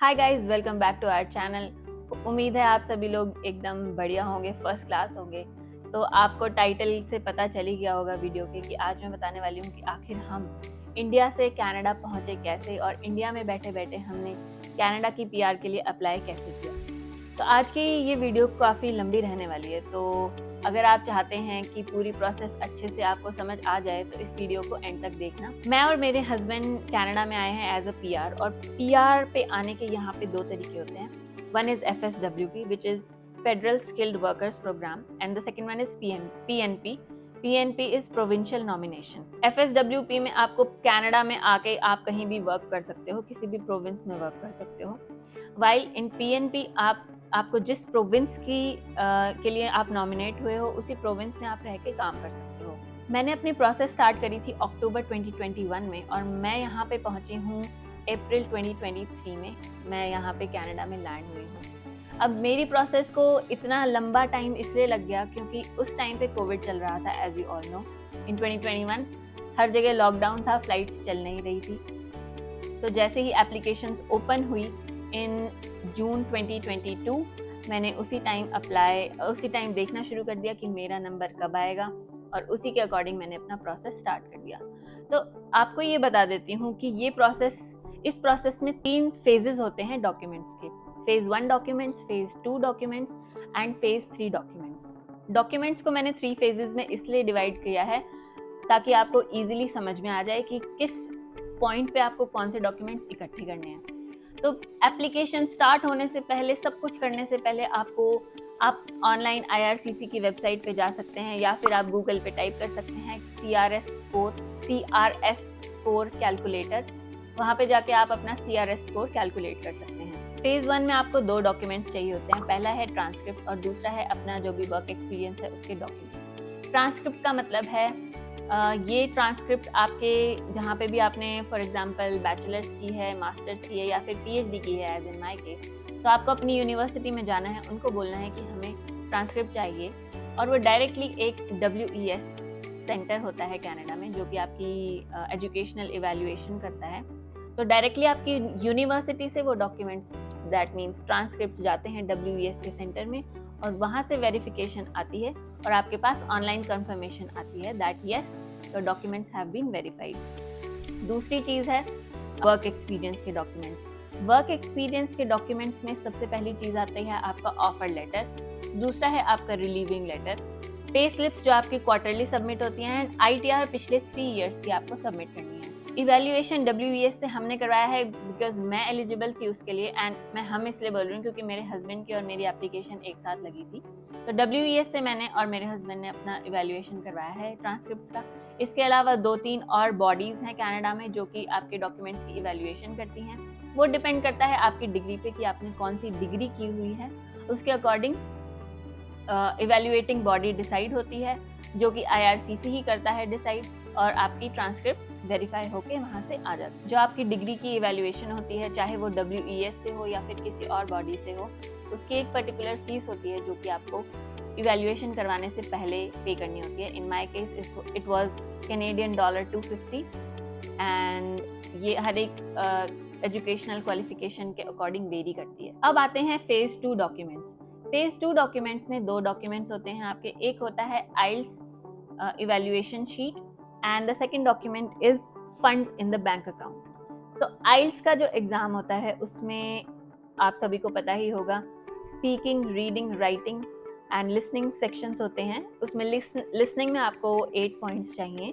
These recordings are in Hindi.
Hi guys, welcome back to our channel. उम्मीद है आप सभी लोग एकदम बढ़िया होंगे, फर्स्ट क्लास होंगे। तो आपको टाइटल से पता चल ही गया होगा वीडियो के कि आज मैं बताने वाली हूँ कि आखिर हम इंडिया से कनाडा पहुँचे कैसे और इंडिया में बैठे बैठे हमने कनाडा की पीआर के लिए अप्लाई कैसे किया। तो आज की ये वीडियो काफ़ी लंबी रहने वाली है, तो अगर आप चाहते हैं कि पूरी प्रोसेस अच्छे से आपको समझ आ जाए तो इस वीडियो को एंड तक देखना। मैं और मेरे हस्बैंड कनाडा में आए हैं एज अ पीआर, और पीआर पे आने के यहाँ पे दो तरीके होते हैं। One is FSWP which is federal skilled workers program, and the second one is PNP। PNP is provincial nomination. FSWP में आपको कनाडा में आके आप कहीं भी वर्क कर सकते हो, किसी भी प्रोविंस में वर्क कर सकते हो। वाइल इन PNP आपको जिस प्रोविंस के लिए आप नॉमिनेट हुए हो उसी प्रोविंस में आप रह के काम कर सकते हो। मैंने अपनी प्रोसेस स्टार्ट करी थी अक्टूबर 2021 में, और मैं यहाँ पे पहुँची हूँ अप्रैल 2023 में। मैं यहाँ पे कनाडा में लैंड हुई हूँ। अब मेरी प्रोसेस को इतना लंबा टाइम इसलिए लग गया क्योंकि उस टाइम पे कोविड चल रहा था, एज यू ऑल नो। इन 2021 हर जगह लॉकडाउन था, फ्लाइट्स चल नहीं रही थी। तो जैसे ही एप्लीकेशंस ओपन हुई इन जून 2022, मैंने उसी टाइम देखना शुरू कर दिया कि मेरा नंबर कब आएगा, और उसी के अकॉर्डिंग मैंने अपना प्रोसेस स्टार्ट कर दिया। तो आपको ये बता देती हूँ कि इस प्रोसेस में 3 फेजेस होते हैं डॉक्यूमेंट्स के। Phase 1 documents, phase 2 documents and phase 3 documents. Documents को मैंने 3 फेजेस में इसलिए डिवाइड किया है ताकि आपको ईजिली समझ में आ जाए कि किस पॉइंट पे आपको कौन से डॉक्यूमेंट्स इकट्ठे करने हैं। तो एप्लीकेशन स्टार्ट होने से पहले, सब कुछ करने से पहले आप ऑनलाइन IRCC की वेबसाइट पे जा सकते हैं, या फिर आप गूगल पे टाइप कर सकते हैं CRS स्कोर कैलकुलेटर। वहाँ पे जाके आप अपना CRS स्कोर कैलकुलेट कर सकते हैं। फेज 1 में आपको 2 डॉक्यूमेंट्स चाहिए होते हैं। पहला है ट्रांसक्रिप्ट और दूसरा है अपना जो भी वर्क एक्सपीरियंस है उसके डॉक्यूमेंट्स। ट्रांसक्रिप्ट का मतलब है ये ट्रांसक्रिप्ट आपके जहाँ पे भी आपने फॉर एग्जांपल बैचलर्स की है, मास्टर्स की है या फिर PhD की है, एज इन माय केस, तो आपको अपनी यूनिवर्सिटी में जाना है, उनको बोलना है कि हमें ट्रांसक्रिप्ट चाहिए, और वो डायरेक्टली एक WES सेंटर होता है कनाडा में जो कि आपकी एजुकेशनल इवैल्यूएशन करता है। तो डायरेक्टली आपकी यूनिवर्सिटी से वो डॉक्यूमेंट्स, दैट मीन्स ट्रांसक्रिप्ट, जाते हैं WES के सेंटर में, और वहाँ से वेरिफिकेशन आती है और आपके पास ऑनलाइन कंफर्मेशन आती है that yes your documents have been verified. दूसरी चीज़ है वर्क एक्सपीरियंस के डॉक्यूमेंट्स। वर्क एक्सपीरियंस के डॉक्यूमेंट्स में सबसे पहली चीज़ आती है आपका ऑफर लेटर, दूसरा है आपका रिलीविंग लेटर, पे स्लिप्स जो आपकी क्वार्टरली सबमिट होती हैं, एंड ITR पिछले 3 ईयर्स की आपको सबमिट करनी है। इवैल्यूएशन WES से हमने करवाया है बिकॉज मैं एलिजिबल थी उसके लिए, एंड मैं हम इसलिए बोल रही हूँ क्योंकि मेरे हस्बैंड की और मेरी एप्लीकेशन एक साथ लगी थी। तो WES से मैंने और मेरे हस्बैंड ने अपना इवैल्यूएशन करवाया है ट्रांसक्रिप्ट्स का। इसके अलावा 2-3 और बॉडीज़ हैं कनाडा में जो कि आपके डॉक्यूमेंट्स की इवैल्यूएशन करती हैं। वो डिपेंड करता है आपकी डिग्री पे कि आपने कौन सी डिग्री की हुई है, उसके अकॉर्डिंग इवैल्यूएटिंग बॉडी डिसाइड होती है, जो कि IRCC ही करता है डिसाइड, और आपकी ट्रांसक्रिप्ट्स वेरीफाई होके वहाँ से आ जाती है। जो आपकी डिग्री की इवैल्यूएशन होती है, चाहे वो WES से हो या फिर किसी और बॉडी से हो, उसकी एक पर्टिकुलर फीस होती है जो कि आपको इवैल्यूएशन करवाने से पहले पे करनी होती है। In my case it was Canadian $250, and ये हर एक एजुकेशनल क्वालिफिकेशन के अकॉर्डिंग वेरी करती है। अब आते हैं फेज 2 डॉक्यूमेंट्स। फेज 2 डॉक्यूमेंट्स में 2 डॉक्यूमेंट्स होते हैं आपके। एक होता है IELTS evaluation sheet, and the second document is funds in the bank account. तो IELTS का जो एग्ज़ाम होता है उसमें आप सभी को पता ही होगा, speaking, reading, writing and listening sections होते हैं। उसमें लिसनिंग में आपको 8 पॉइंट्स चाहिए,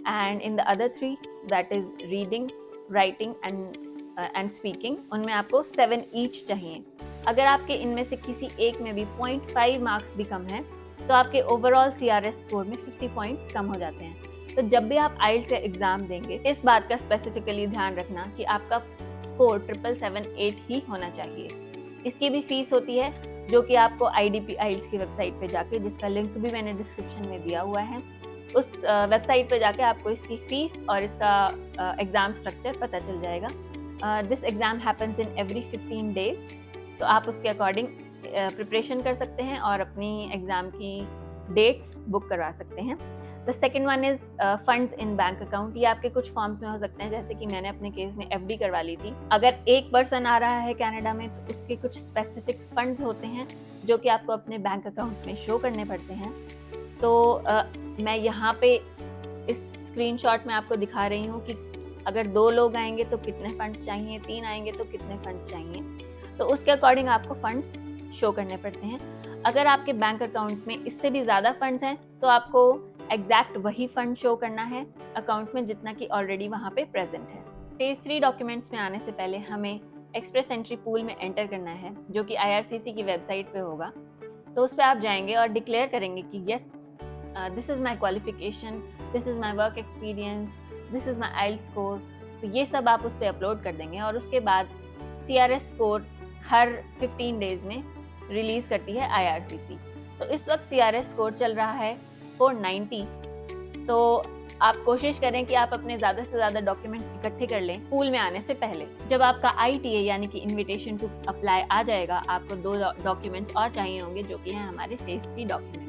and in the other 3 that is reading, writing and speaking, उनमें आपको 7 ईच चाहिए। अगर आपके इनमें से किसी एक में भी 0.5 मार्क्स भी कम है तो आपके ओवरऑल CRS स्कोर में 50 पॉइंट्स कम हो जाते हैं। तो जब भी आप IELTS से एग्ज़ाम देंगे, इस बात का स्पेसिफिकली ध्यान रखना कि आपका स्कोर 777-8 ही होना चाहिए। इसकी भी फीस होती है जो कि आपको IDP IELTS की वेबसाइट पे जाके, जिसका लिंक भी मैंने डिस्क्रिप्शन में दिया हुआ है, उस वेबसाइट पे जाके आपको इसकी फीस और इसका एग्ज़ाम स्ट्रक्चर पता चल जाएगा। This exam happens in every 15 days, तो आप उसके अकॉर्डिंग प्रिपरेशन कर सकते हैं और अपनी एग्ज़ाम की डेट्स बुक करवा सकते हैं। The second one is funds in bank account. ये आपके कुछ फॉर्म्स में हो सकते हैं, जैसे कि मैंने अपने केस में एफडी करवा ली थी। अगर एक पर्सन आ रहा है कनाडा में तो उसके कुछ स्पेसिफिक फंड्स होते हैं जो कि आपको अपने बैंक अकाउंट में शो करने पड़ते हैं। तो मैं यहाँ पे इस स्क्रीनशॉट में आपको दिखा रही हूँ कि अगर 2 लोग आएंगे तो कितने फंड्स चाहिए, 3 आएंगे तो कितने फंड्स चाहिए, तो उसके अकॉर्डिंग आपको फंड्स शो करने पड़ते हैं। अगर आपके बैंक अकाउंट में इससे भी ज़्यादा फंड्स हैं तो आपको एग्जैक्ट वही फंड शो करना है अकाउंट में जितना कि ऑलरेडी वहाँ पे प्रेजेंट है। फेज 3 डॉक्यूमेंट्स में आने से पहले हमें एक्सप्रेस एंट्री पूल में एंटर करना है, जो कि IRCC की वेबसाइट पे होगा। तो उस पर आप जाएंगे और डिक्लेयर करेंगे कि yes, this is my qualification, this is my work experience, this is my IELTS score. तो ये सब आप उस पर अपलोड कर देंगे और उसके बाद CRS स्कोर हर 15 डेज में रिलीज़ करती है IRCC। तो इस वक्त CRS स्कोर चल रहा है 490। तो आप कोशिश करें कि आप अपने ज़्यादा से ज़्यादा डॉक्यूमेंट इकट्ठे कर लें पूल में आने से पहले। जब आपका ITA यानी कि इन्विटेशन टू अप्लाई आ जाएगा, आपको 2 डॉक्यूमेंट्स और चाहिए होंगे जो कि हैं हमारे फेज 3 डॉक्यूमेंट्स।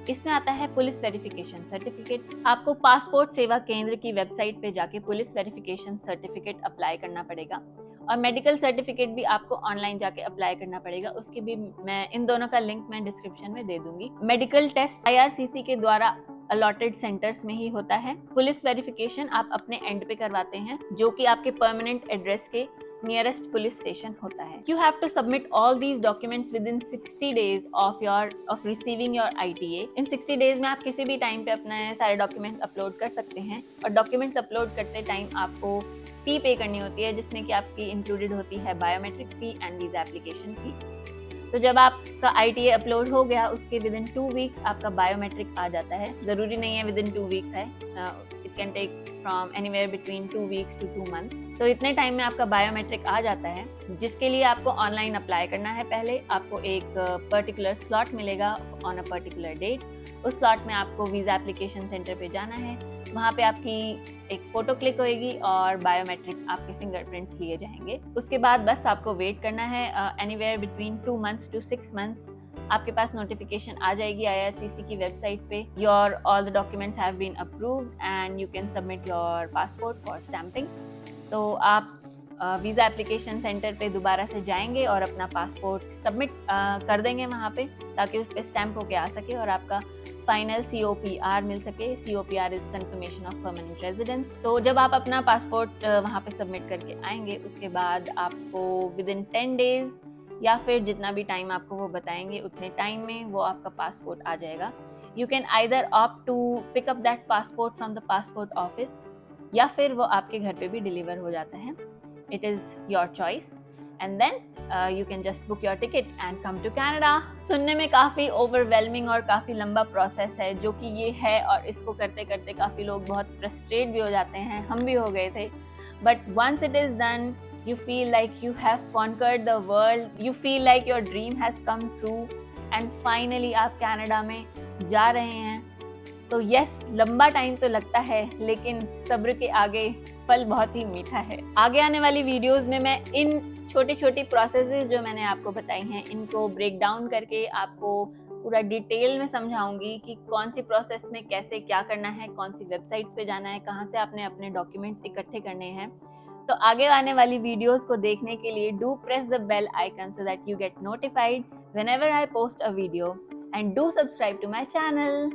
इसमें आता है पुलिस वेरिफिकेशन सर्टिफिकेट। आपको पासपोर्ट सेवा केंद्र की वेबसाइट पे जाके पुलिस वेरिफिकेशन सर्टिफिकेट अप्लाई करना पड़ेगा और मेडिकल सर्टिफिकेट भी आपको ऑनलाइन जाके अप्लाई करना पड़ेगा। उसकी भी मैं इन दोनों का लिंक मैं डिस्क्रिप्शन में दे दूंगी। मेडिकल टेस्ट IRCC के द्वारा अलॉटेड सेंटर्स में ही होता है। पुलिस वेरिफिकेशन आप अपने एंड पे करवाते हैं, जो कि आपके परमानेंट एड्रेस के नियरेस्ट पुलिस स्टेशन होता है। You have to submit all these documents within 60 days of receiving your ITA। In 60 days में आप किसी भी टाइम पे अपने सारे डॉक्यूमेंट्स अपलोड कर सकते हैं और डॉक्यूमेंट्स अपलोड करते टाइम आपको फी पे करनी होती है, जिसमें कि आपकी इंक्लूडेड होती है biometric fee and visa application fee. तो जब आपका ITA अपलोड हो गया उसके विद इन 2 वीक्स आपका बायोमेट्रिक आ जाता है। ज़रूरी नहीं है विद इन 2 वीक्स है, it can take from anywhere between 2 weeks to 2 months. तो इतने टाइम में आपका बायोमेट्रिक आ जाता है, जिसके लिए आपको ऑनलाइन अप्लाई करना है। पहले आपको एक पर्टिकुलर स्लॉट मिलेगा ऑन अ पर्टिकुलर डेट। उस स्लॉट में आपको वीज़ा एप्लीकेशन सेंटर पे जाना है, वहाँ पे आपकी एक फ़ोटो क्लिक होएगी और बायोमेट्रिक आपके फिंगरप्रिंट्स लिए जाएंगे। उसके बाद बस आपको वेट करना है anywhere between 2 months to 6 months. आपके पास नोटिफिकेशन आ जाएगी IRCC की वेबसाइट पे, your all the documents have been approved and you can submit your passport for stamping. तो आप वीज़ा एप्लीकेशन सेंटर पे दोबारा से जाएंगे और अपना पासपोर्ट सबमिट कर देंगे वहाँ पे, ताकि उस पर स्टैंप होके आ सके और आपका फाइनल COPR मिल सके। COPR is confirmation of permanent residence. तो जब आप अपना पासपोर्ट वहाँ पे सबमिट करके आएंगे, उसके बाद आपको विद इन 10 डेज या फिर जितना भी टाइम आपको वो बताएंगे उतने टाइम में वो आपका पासपोर्ट आ जाएगा। You can either opt to pick up that passport from the passport office, या फिर वो आपके घर पे भी डिलीवर हो जाता है। It is your choice and then you can just book your ticket and come to Canada। सुनने में काफ़ी ओवरवेलमिंग और काफ़ी लंबा प्रोसेस है जो कि ये है, और इसको करते करते काफ़ी लोग बहुत फ्रस्ट्रेट भी हो जाते हैं, हम भी हो गए थे। But once it is done, you feel like you have conquered the world, you feel like your dream has come true and finally आप कनाडा में जा रहे हैं। तो यस, लंबा टाइम तो लगता है, लेकिन सब्र के आगे फल बहुत ही मीठा है। आगे आने वाली वीडियोस में मैं इन छोटी छोटी प्रोसेसेस जो मैंने आपको बताई हैं, इनको ब्रेक डाउन करके आपको पूरा डिटेल में समझाऊंगी कि कौन सी प्रोसेस में कैसे क्या करना है, कौन सी वेबसाइट्स पे जाना है, कहाँ से आपने अपने डॉक्यूमेंट्स इकट्ठे करने हैं। तो आगे आने वाली वीडियोस को देखने के लिए do press the bell icon so that you get notified whenever I post a video, and do subscribe to my channel।